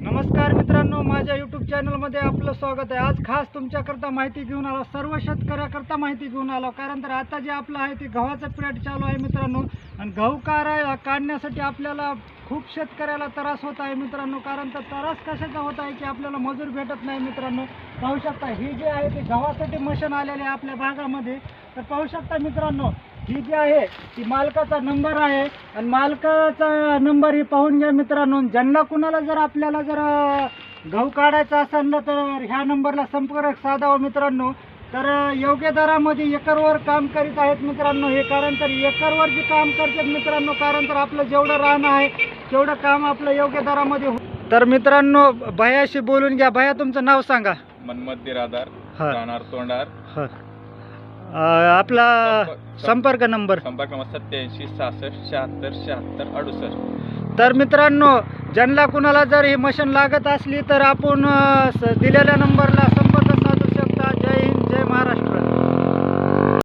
नमस्कार मित्रांनो, माझ्या यूट्यूब चॅनलमध्ये आपलं स्वागत आहे। आज खास तुमच्याकरता माहिती घेऊन आलो, सर्व शेतकऱ्याकरता माहिती घेऊन आलो। कारण तर आता जे आपलं आहे ते गव्हाचं पिरियड चालू आहे मित्रांनो, आणि गहू काढण्यासाठी आपल्याला खूप शेतकऱ्याला त्रास होत आहे मित्रांनो। कारण तर त्रास कशाचा होत आहे की आपल्याला मजूर भेटत नाही मित्रांनो। पाहू शकता ही जे आहे ते गव्हासाठी मशीन आलेले आहे आपल्या भागामध्ये। तर पाहू शकता मित्रांनो, ही जी आहे ती मालकाचा नंबर आहे, आणि मालकाचा नंबर ही पाहून घ्या मित्रांनो। ज्यांना कुणाला जर आपल्याला जर गहू काढायचा असेल ना तर ह्या नंबरला संपर्क साधावा मित्रांनो। तर योग्य दरामध्ये एकरवर काम करीत आहेत मित्रांनो हे। कारण तर एकरवर जे काम करतात मित्रांनो, कारण तर आपलं जेवढं राहणं आहे तेवढं काम आपलं योग्य दरामध्ये तर मित्रांनो भैयाशी बोलून घ्या। भैया तुमचं नाव सांगा। मनमत बिरादार, हा. राहणार तोंडार। आपला संपर्क नंबर 87 66 76 76 68। तर मित्रांनो ज्यांना कुणाला जर ही मशीन लागत असली तर आपण दिलेल्या नंबरला